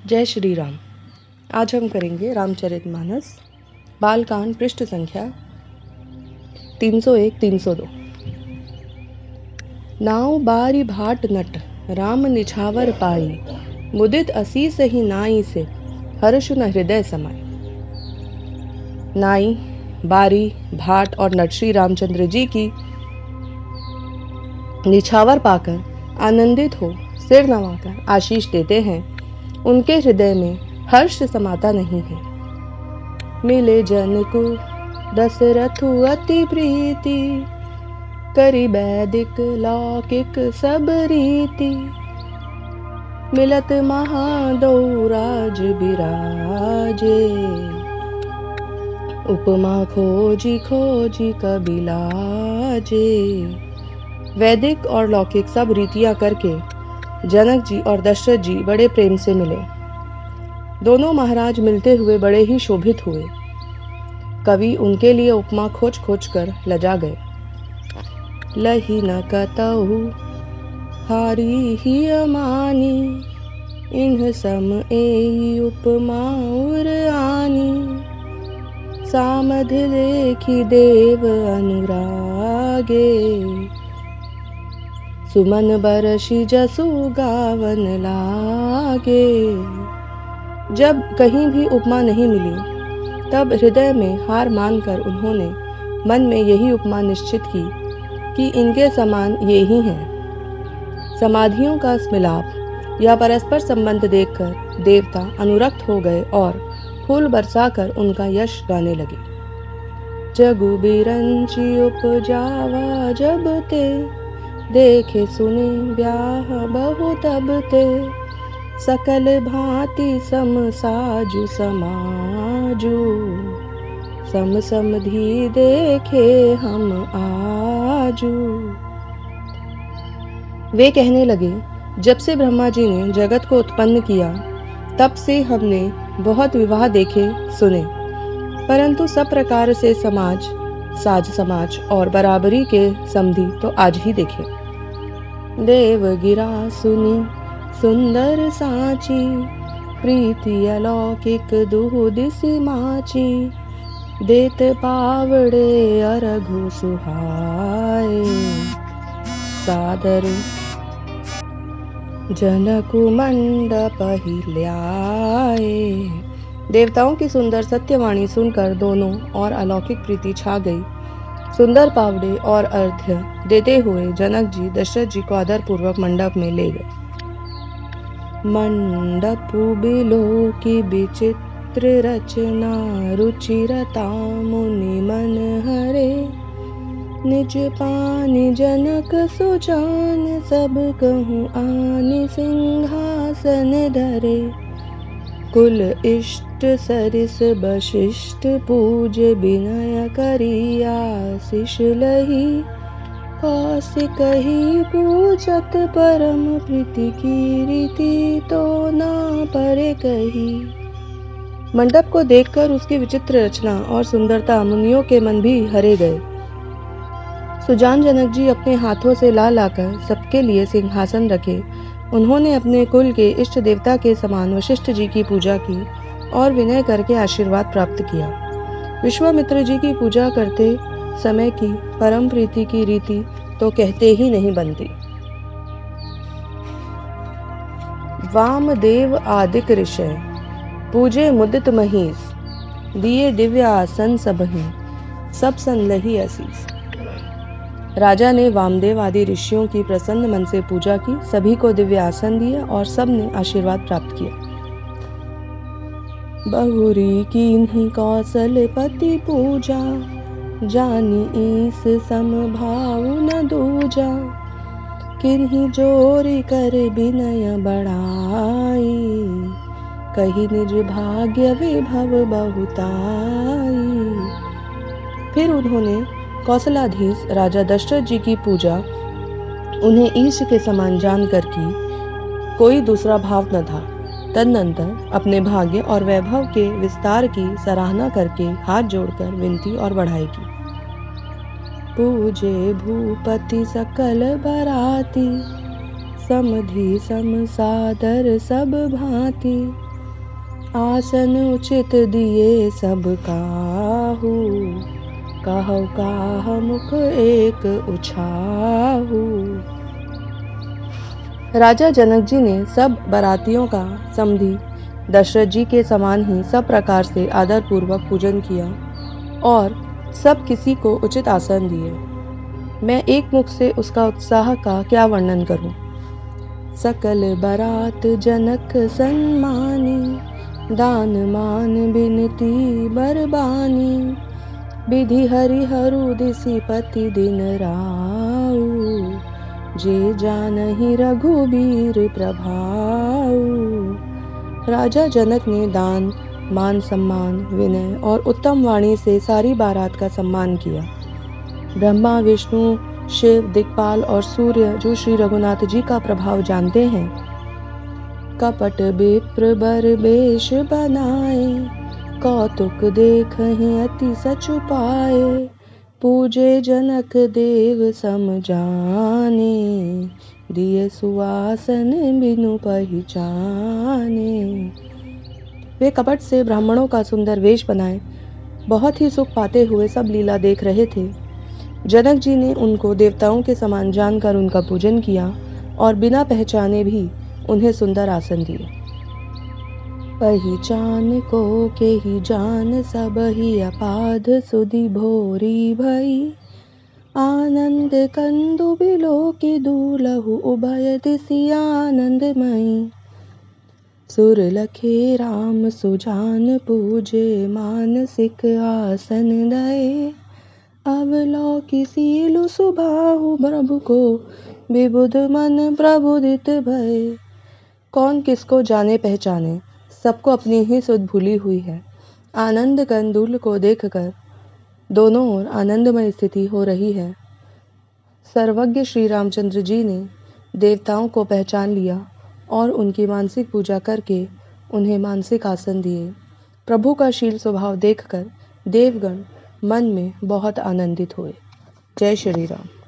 जय श्री राम। आज हम करेंगे रामचरितमानस बालकांड पृष्ठ संख्या 301-302। नाउ बारी भाट नट राम निछावर पाई, मुदित असीस ही नाई से हर्ष न हृदय समाई। नाई, बारी, भाट और नट श्री रामचंद्र जी की निछावर पाकर आनंदित हो सिर नवाकर आशीष देते हैं। उनके हृदय में हर्ष समाता नहीं है। मिले जन को दशरथ अति प्रीति, करी वैदिक लौकिक सब रीति। मिलत महादौ राज बिराजे, उपमा खोजी खोजी कबिलाजे। वैदिक और लौकिक सब रीतियां करके जनक जी और दशरथ जी बड़े प्रेम से मिले। दोनों महाराज मिलते हुए बड़े ही शोभित हुए। कवि उनके लिए उपमा खोज खोज कर लजा गए। लही न कतहु हारी ही अमानी, इन्ह सम एई उपमा उर आनी। सामध देखी देव अनुरागे, सुमन बरसी जसु गावन लागे। जब कहीं भी उपमा नहीं मिली तब हृदय में हार मानकर उन्होंने मन में यही उपमा निश्चित की कि इनके समान ये ही हैं। समाधियों का स्मिलाप या परस्पर संबंध देखकर देवता अनुरक्त हो गए और फूल बरसाकर उनका यश गाने लगे। जगु बिरंची उपजावा जब ते, देखे सुने ब्याह बहु तब ते। सकल भांति सम साजु समाजु, सम समधि देखे हम आजू। वे कहने लगे, जब से ब्रह्मा जी ने जगत को उत्पन्न किया तब से हमने बहुत विवाह देखे सुने, परंतु सब प्रकार से साज समाज और बराबरी के समधि तो आज ही देखे। देव गिरा सुनी सुंदर साची, प्रीति अलौकिक दुहु दिसि माची। देत पावड़े अरघु सुहाए, सादर जनकु मंडप ही ल्याए। देवताओं की सुंदर सत्यवाणी सुनकर दोनों और अलौकिक प्रीति छा गई। सुंदर पावड़े और अर्घ्य देते हुए जनक जी दशरथ जी को आदर पूर्वक मंडप में ले गए। मंडप बिलो की विचित्र रचना, रुचिरता मुनि मन हरे। निज पानी जनक सुजान, सब कहूँ आनि सिंहासन धरे। कुल इष्ट सरिस वशिष्ठ पूज, विनय करिया आशीष लही। कौशिक ही पूजत परम प्रीति की रीति, तो ना परे कही। मंडप को देखकर उसकी विचित्र रचना और सुंदरता मुनियों के मन भी हरे गए। सुजान जनक जी अपने हाथों से ला लाकर सबके लिए सिंहासन रखे। उन्होंने अपने कुल के इष्ट देवता के समान वशिष्ठ जी की पूजा की और विनय करके आशीर्वाद प्राप्त किया। विश्वामित्र जी की पूजा करते समय की परम प्रीति की रीति तो कहते ही नहीं बनती। वामदेव आदिक ऋषय, पूजे मुदित महीस। दिए दिव्य आसन सबहि, सब संलही असीस। राजा ने वामदेव आदि ऋषियों की प्रसन्न मन से पूजा की, सभी को दिव्य आसन दिए और सब ने आशीर्वाद प्राप्त किया। बहुरी कीन्ही कौशलपति पूजा, जानी ईस समभाव न दूजा। किन्ही जोरी कर विनय बढ़ाई, कही निज भाग्य विभव बहुताई। फिर उन्होंने कौशलाधीश राजा दशरथ जी की पूजा उन्हें ईश के समान जानकर की, कोई दूसरा भाव न था। तदनंतर अपने भाग्य और वैभव के विस्तार की सराहना करके हाथ जोड़कर विनती और बढ़ाई की। पूजे भूपति सकल बराती, समधि सम सादर सब भांति। आसन उचित दिए सब काहू, कहौ काह मुख एक उछाहू। राजा जनक जी ने सब बारातियों का समधी दशरथ जी के समान ही सब प्रकार से आदर पूर्वक पूजन किया और सब किसी को उचित आसन दिए। मैं एक मुख से उसका उत्साह का क्या वर्णन करूं। सकल बारात जनक सन्मानी, दान मान बिनती बरबानी। विधि हरिहरु दिसि पति दिन राऊ, जे जानहि रघुबीर प्रभाऊ। राजा जनक ने दान, मान सम्मान, विनय और उत्तम वाणी से सारी बारात का सम्मान किया। ब्रह्मा, विष्णु, शिव, दिक्पाल और सूर्य जो श्री रघुनाथ जी का प्रभाव जानते हैं, कपट विप्र बर बेश बनाए, कौतुक देखहि अति सचुपाए। पूजे जनक देव सम जाने, दिए सुवासन बिनु पहिचाने। वे कपट से ब्राह्मणों का सुंदर वेश बनाए बहुत ही सुख पाते हुए सब लीला देख रहे थे। जनक जी ने उनको देवताओं के समान जानकर उनका पूजन किया और बिना पहचाने भी उन्हें सुंदर आसन दिए। पहिचान को के ही जान सब ही अपाध सुधि भोरी भई। आनंद कंदु बिलो की दूलहु उभय दिसि आनंदमयी। सुर लखे राम सुजान पूजे मानसिक आसन दये। अवलौकि सीलु सुबाहु प्रभु को विबुध मन प्रबुदित भये। कौन किसको जाने पहचाने, सबको अपनी ही सुध भूली हुई है। आनंद कंदूल को देखकर दोनों ओर आनंदमय स्थिति हो रही है। सर्वज्ञ श्री रामचंद्र जी ने देवताओं को पहचान लिया और उनकी मानसिक पूजा करके उन्हें मानसिक आसन दिए। प्रभु का शील स्वभाव देखकर देवगण मन में बहुत आनंदित हुए। जय श्री राम।